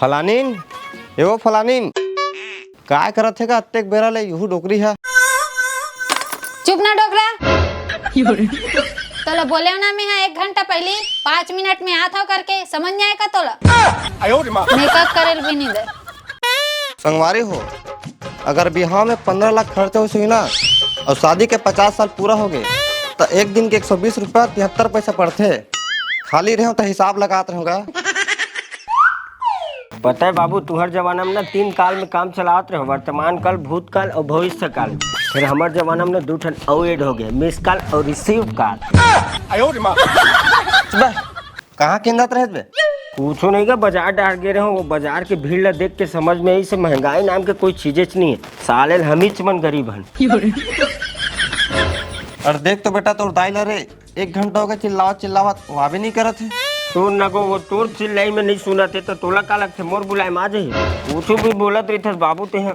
फलानीन एवो फलानीन काय करत है का अत्तेक बेरा ले यहू डोकरी है। चुप ना डोकरा। तोला बोले ना मैं 1 घंटा पहले 5 मिनट में आता करके समझ नहीं आएगा तोला। मेकअप करेल भी नहीं दे। संगवारी हो, अगर बिहार में 15 लाख खर्च हो सही ना और शादी के 50 साल पूरा हो गए तो एक दिन के 120 रुपया 73 पैसा पड़ते। खाली रहो तो हिसाब लगाते रहूँगा। पता है बाबू, तुहर जमाना में ना 3 काल में काम चलाते रहो, वर्तमान काल, भूतकाल और भविष्य काल। फिर हमारे जमाना में 2 ठन और ऐड हो गए, मिस काल और रिसीव काल। कहाँ केंद्र रहे बे? पूछो नहीं का बाजार डाल गए रहो, वो बाजार की भीड़ ला देख के समझ में आई से महंगाई नाम के कोई चीजें नहीं है। साले हम ही चमन गरीब हन। और देख तो बेटा तोर दाई रे 1 घंटा हो गया चिल्लावत वहाँ भी नहीं करत है। तोर न को वो तोर चिल्लाई में नहीं सुना थे तो तोला का लगते मोर बुलाए माँ जी पूछो भी बोलत रही थे बाबू ते हैं।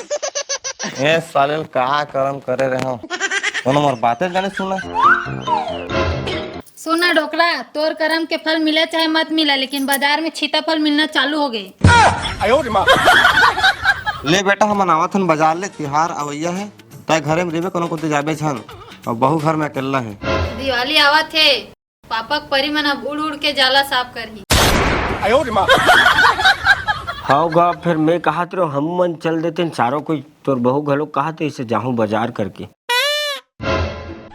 ए साले का करम करे रहे हो उन्होंने मोर बातें जाने सुना। सुना डोकरा, तोर कर्म के फल मिले चाहे मत मिला, लेकिन बाजार में छीता फल मिलना चालू हो गए। ले बेटा हम आवत हन बाजार ले, तिहार अवैया है तय घरे में रेबे कोनो को जाबे छन और बहू घर में अकेला है। दिवाली आवत है, पापक परी मन अब उड़ उड़ के जाला साफ करही। हाँ गा, फिर मैं कहा तो हम मन चल देते चारों कोई तोर बहू घलो कहा तो इसे जाऊं बाजार करके।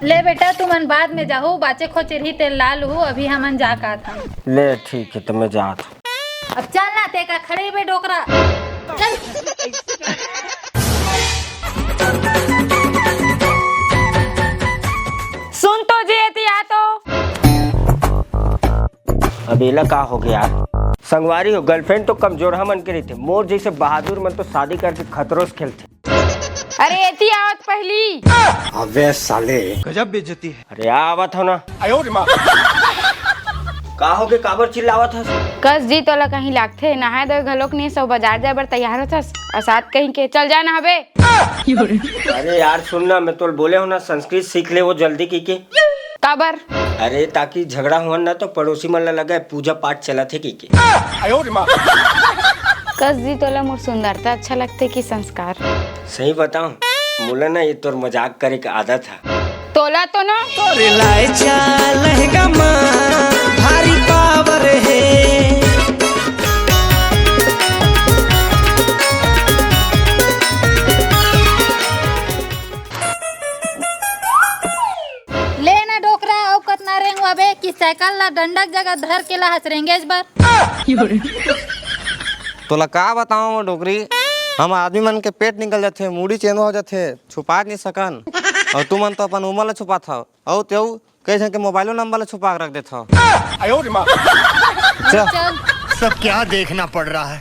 ले बेटा तू मन बाद में जाहू, बाचे खोचर ही तेल लाल हूँ, अभी हमन जा का था। ले ठीक है तो मैं जात। अब चल ना ते का खड़े बे डोकरा चल। सुन तो जी आ तो अबेला का हो गया संगवारी हो, गर्लफ्रेंड तो कमजोर मन के रही थे, मोर जैसे बहादुर मन तो शादी करके खतरों से खेलते। अरे एती आवत पहली। अबे साले गजब बेइज्जती है। अरे आवत हो ना। का हो गए काबर चिल्लावत हस? कस जी तोला कहीं लागथे नहाए दो घलोक नहीं सब बाजार जाए बर तैयार होथस और साथ कहीं के चल जाना हबे। अरे यार सुनना, मैं तो बोले हो ना संस्कृत सीख ले वो जल्दी की काबर? अरे ताकि झगड़ा हुआ ना तो पड़ोसी मन ला लगा पूजा पाठ चला थे की कस जी तोला मोर सुंदरता अच्छा लगते कि संस्कार? सही बताऊं मुला ना ये तोर मजाक करे का आदत है। तोला तो ना लहंगा भारी पावर है। ले ना डोकरा औ कतना रेंगवा बे कि साइकिल ला डंडक जगह धर के ला हंस रेंगेज बर। तोला का बताऊं डोकरी, हम आदमी मन के पेट निकल जाते, मूड़ी चेनो हो जाते, छुपा नहीं सकन और तू मन तो अपन उमर ला छुपा था और तेऊ कई जन के मोबाइलो नंबर ला छुपा के रख देता। चल सब क्या देखना पड़ रहा है।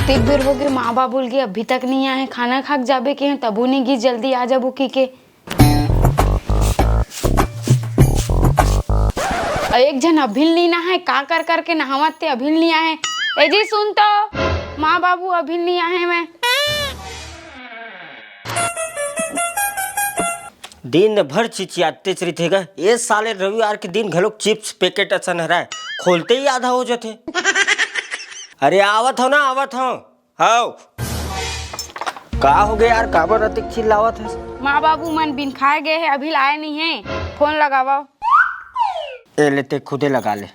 तीन बेर हो गए माँ बाप बोल गए अभी तक नहीं आए, खाना खा के जाबे के हैं तबू नहीं गी, जल्दी आ जाबो की के। एक जन अभिल नहीं ना है का कर करके नहावत ते अभिल नहीं आए। ए जी सुन तो माँ बाबू अभिल नहीं आए। मैं दिन भर चिचियाते चरिथेगा, ये साले रविवार के दिन घलोक चिप्स पैकेट अच्छा न रहा खोलते ही आधा हो जाते। अरे आवत हो ना आवत हो हाउ का हो गया यार, काबर अतिक चिल्लावत है? माँ बाबू मन बिन खाए गए हैं अभी आए नहीं है, फोन लगावा। ए लेते खुदे लगा ले।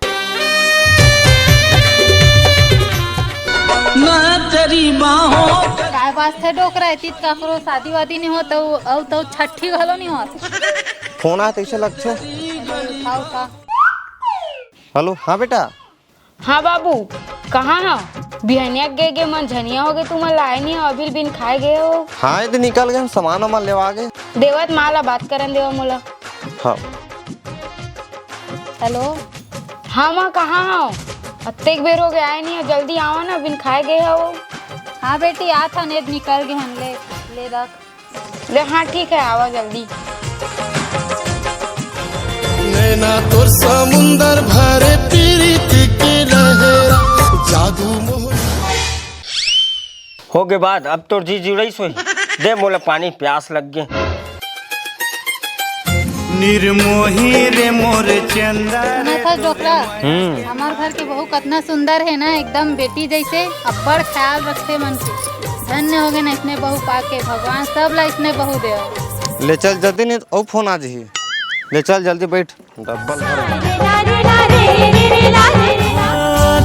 काय वास्ते डोकरा इतित काकरो शादी वादी नहीं हो तो छठी घलो नहीं हो। फोन आया कैसे लगते? उठाओ का। हेलो हाँ बेटा। हाँ बाबू कहाँ हो? बिहनिया गे मन झनिया हो गए, तुम लाए नहीं हो अभी बिन खाए गए हो। हाँ ये निकल गए, हम सामान वामान लेवा गए। देवत माला बात करन देवा मोला। हाँ हेलो हाँ माँ कहाँ हो? अत्तेक बेर हो गए आए नहीं हो, जल्दी आओ ना बिन खाए गए हो। हाँ बेटी आ था नेट निकल गए हम ले रख ले। हाँ ठीक है आओ जल्दी। नैना तोर समुंदर भरे पीरित के लहरा जादू मोह। हो गए बाद अब तो जी जुड़ई सोई दे मोला पानी प्यास लग गए। निर्मोही रे मोर चंदा। सुना था डोकरा, हमार घर की बहू कितना सुंदर है ना, एकदम बेटी जैसे। अब बड़ ख्याल रखे मन के। धन्य हो गए ना इसने बहू पाके, भगवान सब ला इसने बहू दे। ले चल जल्दी, नहीं तो फोन आ जी। ले चल जल्दी बैठ, डब्बल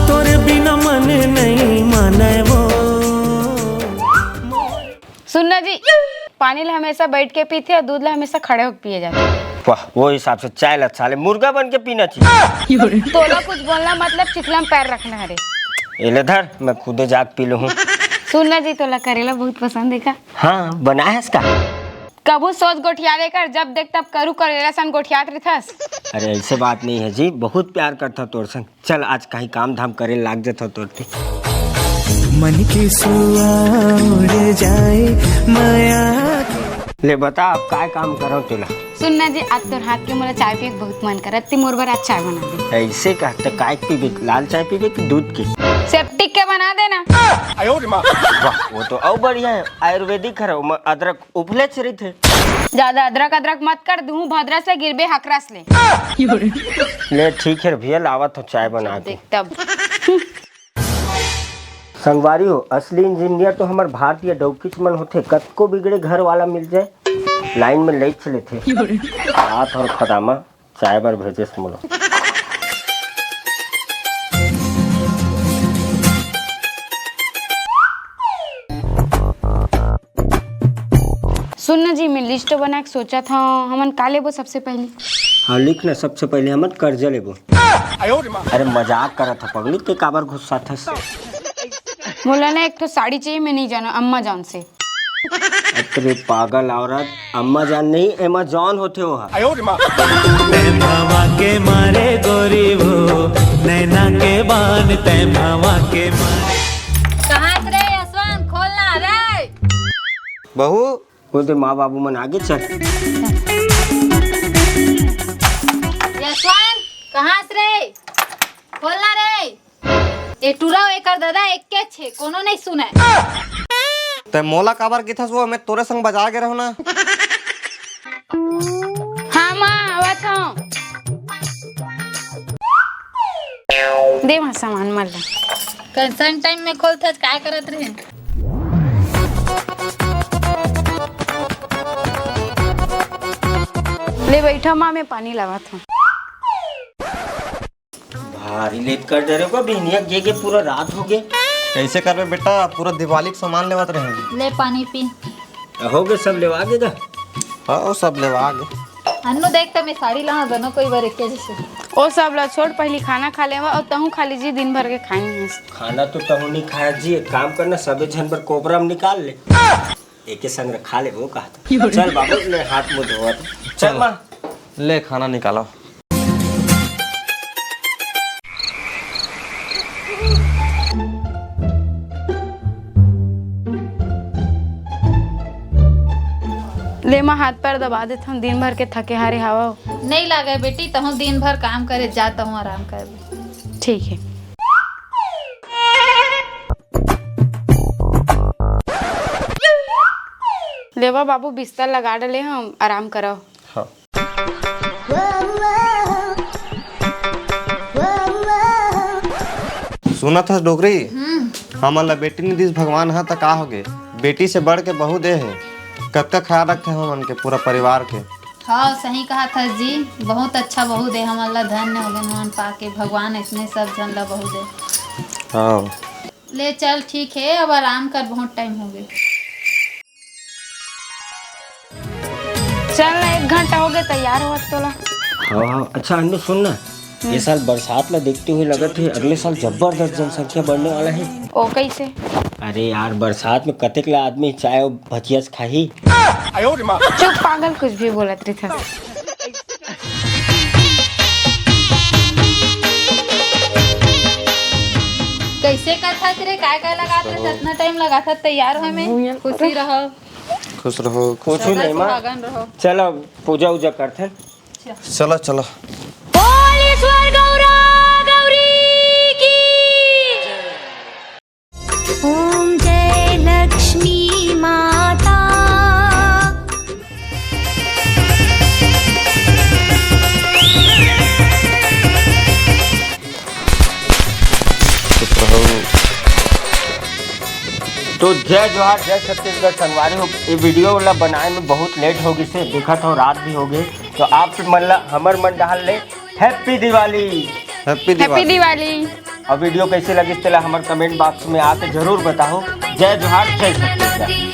तोरे बिना मन नहीं माने वो। सुनना जी, पानी ला हमेशा बैठ के पीते और दूध ला हमेशा खड़े होकर पिए जाते। वाह, वो हिसाब से चाय ला साले मुर्गा बन के पीना चाहिए। तोला कुछ बोलना मतलब चिखला में पैर रखना है रे। एले धर, मैं खुदे जाग पी लूँ। सुनना जी, तोला करेला बहुत पसंद है का? हाँ, बना है इसका। कबू सोच गोठिया लेकर जब देख तब करू करेला सन गोठियात रहथस। अरे ऐसे बात नहीं है जी, बहुत प्यार करता तोर संग। चल आज कहीं काम धाम करे लाग जाता तोर पे। मन की सुआ उड़ जाए माया। ले बता, अब काय काम करो तुला? सुनना जी, आज तोर हाथ के मोला चाय पिए के बहुत मन करत। ती मोर बर आज चाय बना दे। ऐसे कहते काय पीबे, लाल चाय पीबे कि दूध की? सेप्टिक के बना देना। वाह, वो तो और बढ़िया है, आयुर्वेदिक है, उसमें अदरक उपले चरी थे। ज्यादा अदरक मत कर, दूं भद्रा से गिरबे हकरस ले। ले ठीक है भैया, लावत हो चाय बना के। देख तब। संगवारी हो, असली इंजीनियर तो हमार भारतीय डौकिच मन होते। कतको बिगड़े घर वाला मिल जाए, लाइन में ले चले थे। हाथ और खदामा चाय बार भेजे समझो। सुनना जी, मैं लिस्ट बना के सोचा था हमन का लेबो सबसे पहले। हाँ लिख ना, सबसे पहले हम कर्जा लेबो। अरे मजाक करा था पगली, ते काबर गुस्सा था? मोला ना एक तो साड़ी चाहिए, मैं नहीं जाना अम्मा जान से। अरे पागल औरत, अम्मा जान नहीं अमेज़न होते हो। भवा के मारे गोरी वो, नैना के बान तै भवा के मारे। कहाँ रे यशवंत, खोलना रे। बहू, बोलते माँ बाबू मन आगे चल। यशवंत, कहाँ रे, खोलना रे। ए टूरा एकर दादा एक के छे, कोनो नहीं सुने। ते मोला काबर की था वो, मैं तोरे संग बजा के रहूं ना। हाँ माँ, आवत हूँ। दे वहाँ सामान मल। कैसन टाइम में खोलता क्या करत रहे? ले बैठा माँ, मैं पानी लावत हूँ। भारी लेट कर दे रहे हो, बिनिया गे पूरा रात हो गए। कैसे करबे बेटा, पूरा दिवाली के सामान लेवत रहे। ले पानी पी। हो गए सब लेवा गे दा। हाँ वो सब लेवा आगे। अन्नू देख तो मैं साड़ी ला दोनों कोई बार एक जैसे। ओ सब ला छोड़, पहले खाना खा लेवा और तहू खा लीजिए, दिन भर के खाएंगे। खाना तो तहु नहीं खाया जी, एक काम करना सबे झन पर कोबरा में निकाल ले, एक संग खा ले। वो कहा चल बाबू, ले हाथ मुंह धोवा। चल माँ, ले खाना निकालो। ले माँ, हाथ पैर दबा देता हूँ, दिन भर के थके हारे हवा। नहीं लागे बेटी, तहु दिन भर काम करे, जाता हूँ आराम कर। ठीक है। लेवा बाबू, बिस्तर लगा डाले, हम आराम करो। हाँ। सुना था डोगरी, हमारा बेटी ने दिस भगवान है तो का हो गए, बेटी से बढ़ के बहू दे है। कब तक ख्याल रखे हम उनके पूरा परिवार के। हाँ सही कहा था जी, बहुत अच्छा बहू दे हमारा। धन्य हो गए मन पाके, भगवान इसने सब जन ला बहू दे। हाँ ले चल ठीक है, अब आराम कर, बहुत टाइम हो गया। चल ना, 1 घंटा हो गया तैयार हुआ तोला। हाँ अच्छा अन्नू सुन ना, ये साल बरसात में देखते हुए लगा थे अगले साल जबरदस्त जनसंख्या बढ़ने वाला है। ओ कैसे? अरे यार, बरसात में कतेक ला आदमी चाय और भजिया खाही। चुप पागल, कुछ भी बोलत रही था। कैसे कथा तेरे काय लगा रहे, इतना टाइम लगा था तैयार होने में। खुशी रहो, खुश रहो। कुछ नहीं माँ, सुहागन रहो। चलो पूजा उजा करते। चलो चलो। ओम जय लक्ष्मी माता। तो जय जोहार जय छत्तीसगढ़ संगवारी हो। ये वीडियो वाला बनाए में बहुत लेट हो गई से, देखा था रात भी हो गई। तो आप मन ला हमर मन डाल ले happy Diwali. Happy happy Diwali. Diwali. और वीडियो कैसे लगी इसके हमारे कमेंट बॉक्स में आके जरूर बताओ। जय जोहार जय छत्तीसगढ़।